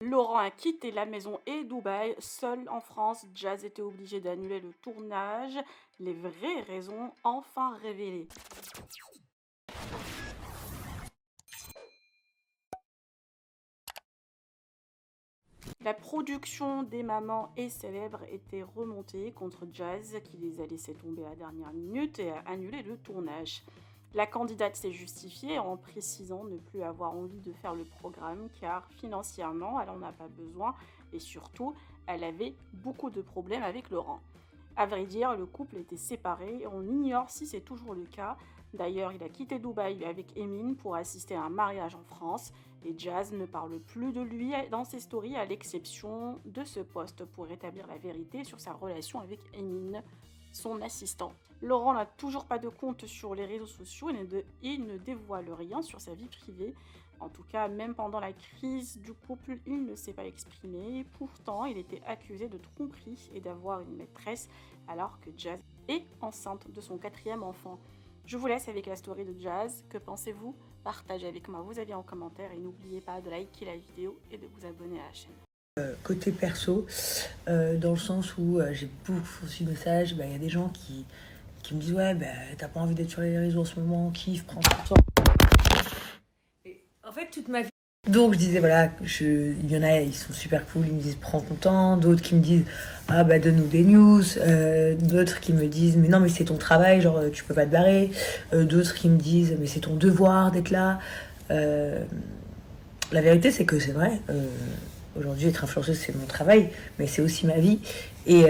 Laurent a quitté la maison et Dubaï. Seul en France, Jazz était obligé d'annuler le tournage. Les vraies raisons enfin révélées. La production des mamans et célèbres était remontée contre Jazz qui les a laissés tomber à la dernière minute et a annulé le tournage. La candidate s'est justifiée en précisant ne plus avoir envie de faire le programme car financièrement elle n'en a pas besoin et surtout elle avait beaucoup de problèmes avec Laurent. À vrai dire, le couple était séparé et on ignore si c'est toujours le cas. D'ailleurs, il a quitté Dubaï avec Emin pour assister à un mariage en France et Jazz ne parle plus de lui dans ses stories à l'exception de ce post pour rétablir la vérité sur sa relation avec Emin, son assistant. Laurent n'a toujours pas de compte sur les réseaux sociaux et il ne dévoile rien sur sa vie privée. En tout cas, même pendant la crise du couple, il ne s'est pas exprimé. Pourtant, il était accusé de tromperie et d'avoir une maîtresse alors que Jazz est enceinte de son 4e enfant. Je vous laisse avec la story de Jazz. Que pensez-vous? Partagez avec moi vos avis en commentaire et n'oubliez pas de liker la vidéo et de vous abonner à la chaîne. Côté perso, dans le sens où j'ai beaucoup reçu de messages, il y a des gens qui me disent ouais, t'as pas envie d'être sur les réseaux en ce moment, kiffe, prends ton temps. Et en fait, toute ma vie. Donc je disais voilà, il y en a, ils sont super cool, ils me disent prends ton temps, d'autres qui me disent ah donne-nous des news, d'autres qui me disent mais non mais c'est ton travail, genre tu peux pas te barrer, d'autres qui me disent mais c'est ton devoir d'être là. La vérité c'est que c'est vrai. Aujourd'hui, être influenceuse, c'est mon travail, mais c'est aussi ma vie. Et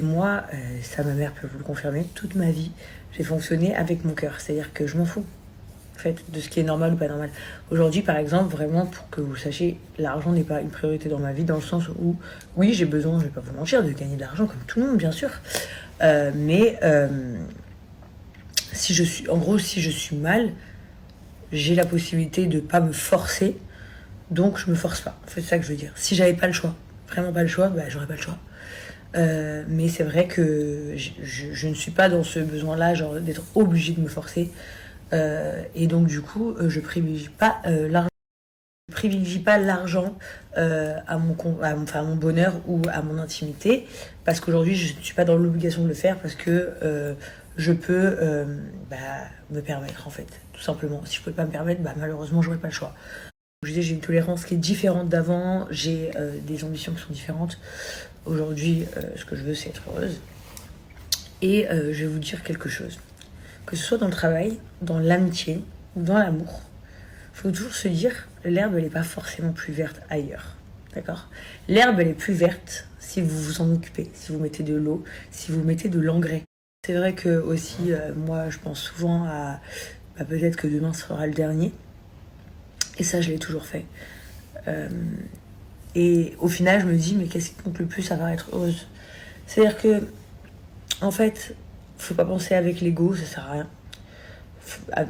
moi, ça, ma mère peut vous le confirmer, toute ma vie, j'ai fonctionné avec mon cœur. C'est-à-dire que je m'en fous, en fait, de ce qui est normal ou pas normal. Aujourd'hui, par exemple, vraiment, pour que vous sachiez, l'argent n'est pas une priorité dans ma vie, dans le sens où, oui, j'ai besoin, je vais pas vous mentir, de gagner de l'argent comme tout le monde, bien sûr. Mais si je suis mal, j'ai la possibilité de pas me forcer. Donc je me force pas, c'est ça que je veux dire. Si j'avais pas le choix, vraiment pas le choix, j'aurais pas le choix. Mais c'est vrai que je ne suis pas dans ce besoin-là, genre d'être obligée de me forcer. Et donc du coup, je privilégie pas l'argent. Je privilégie pas l'argent à mon bonheur ou à mon intimité, parce qu'aujourd'hui je ne suis pas dans l'obligation de le faire parce que je peux me permettre en fait, tout simplement. Si je pouvais pas me permettre, malheureusement j'aurais pas le choix. Je disais, j'ai une tolérance qui est différente d'avant, j'ai des ambitions qui sont différentes. Aujourd'hui, ce que je veux, c'est être heureuse. Et je vais vous dire quelque chose. Que ce soit dans le travail, dans l'amitié ou dans l'amour, il faut toujours se dire, l'herbe, elle n'est pas forcément plus verte ailleurs. D'accord? L'herbe, elle est plus verte si vous vous en occupez, si vous mettez de l'eau, si vous mettez de l'engrais. C'est vrai que aussi, moi, je pense souvent à peut-être que demain sera le dernier. Et ça, je l'ai toujours fait. Et au final, je me dis, mais qu'est-ce qui compte le plus à part être heureuse? C'est-à-dire que, en fait, faut pas penser avec l'ego, ça sert à rien.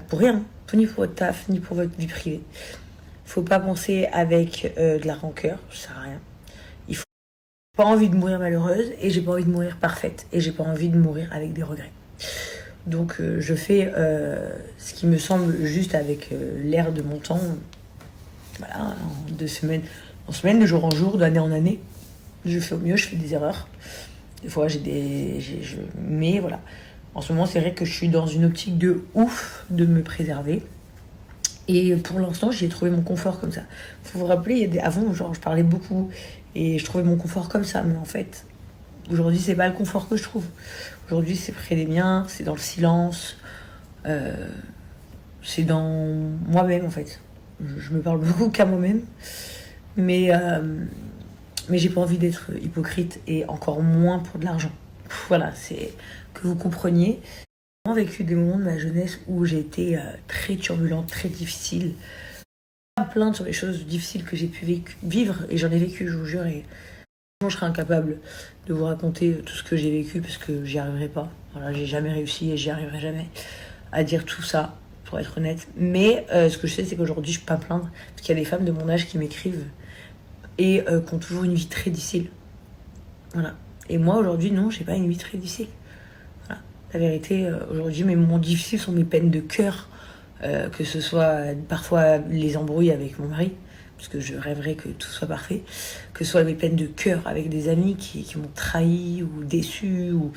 Pour rien, ni pour votre taf, ni pour votre vie privée. Faut pas penser avec de la rancœur, ça sert à rien. Il faut pas envie de mourir malheureuse, et j'ai pas envie de mourir parfaite, et j'ai pas envie de mourir avec des regrets. Donc je fais ce qui me semble juste avec l'air de mon temps, voilà, en semaine, de jour en jour, d'année en année. Je fais au mieux, je fais des erreurs. Des fois, mais voilà. En ce moment, c'est vrai que je suis dans une optique de ouf de me préserver. Et pour l'instant, j'ai trouvé mon confort comme ça. Faut vous rappeler, avant, genre, je parlais beaucoup et je trouvais mon confort comme ça. Mais en fait, aujourd'hui, c'est pas le confort que je trouve. Aujourd'hui, c'est près des miens, c'est dans le silence, c'est dans moi-même, en fait. Je me parle beaucoup qu'à moi-même. Mais j'ai pas envie d'être hypocrite et encore moins pour de l'argent. Voilà, c'est que vous compreniez. J'ai vécu des moments de ma jeunesse où j'ai été très turbulente, très difficile. Pas me plaindre sur les choses difficiles que j'ai pu vivre et j'en ai vécu, je vous jure. Et je serais incapable de vous raconter tout ce que j'ai vécu parce que j'y arriverai pas. Voilà, j'ai jamais réussi et j'y arriverai jamais à dire tout ça, pour être honnête. Mais ce que je sais, c'est qu'aujourd'hui, je peux pas me plaindre parce qu'il y a des femmes de mon âge qui m'écrivent et qui ont toujours une vie très difficile. Voilà. Et moi, aujourd'hui, non, j'ai pas une vie très difficile. Voilà. La vérité, aujourd'hui, mes moments difficiles sont mes peines de cœur, que ce soit parfois les embrouilles avec mon mari, parce que je rêverais que tout soit parfait, que ce soit mes peines de cœur avec des amis qui m'ont trahi ou déçu ou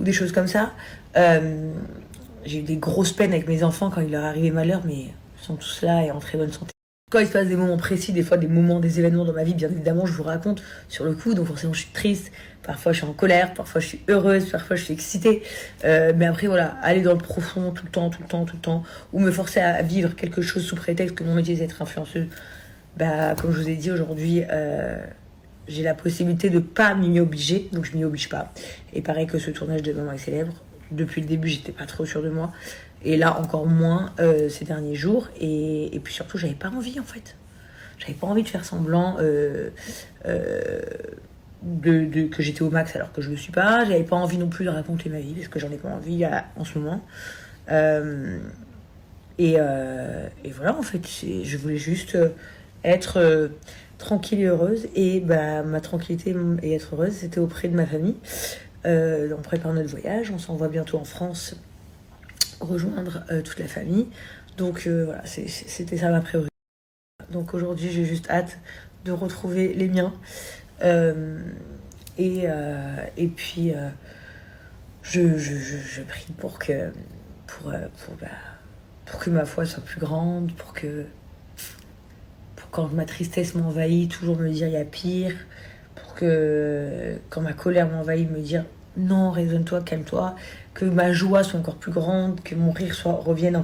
des choses comme ça. J'ai eu des grosses peines avec mes enfants quand il leur arrivait malheur, mais ils sont tous là et en très bonne santé. Quand il se passe des moments précis, des fois des moments, des événements dans ma vie, bien évidemment, je vous raconte sur le coup, donc forcément je suis triste, parfois je suis en colère, parfois je suis heureuse, parfois je suis excitée, mais après voilà, aller dans le profond tout le temps, ou me forcer à vivre quelque chose sous prétexte que mon métier c'est d'être influenceuse, bah comme je vous ai dit aujourd'hui, j'ai la possibilité de pas m'y obliger, donc je m'y oblige pas. Et pareil que ce tournage de Maman est célèbre, depuis le début j'étais pas trop sûre de moi, et là encore moins ces derniers jours, et puis surtout j'avais pas envie en fait. J'avais pas envie de faire semblant que j'étais au max alors que je le suis pas. J'avais pas envie non plus de raconter ma vie parce que j'en ai pas envie en ce moment. Et voilà, en fait, je voulais juste être tranquille et heureuse. Et bah, ma tranquillité et être heureuse, c'était auprès de ma famille. On prépare notre voyage, on s'en va bientôt en France rejoindre toute la famille. Donc voilà, c'était ça ma priorité. Donc aujourd'hui, j'ai juste hâte de retrouver les miens. Et puis, je prie pour que ma foi soit plus grande, pour quand ma tristesse m'envahit, toujours me dire il y a pire, pour que quand ma colère m'envahit, me dire non, raisonne-toi, calme-toi, que ma joie soit encore plus grande, que mon rire revienne encore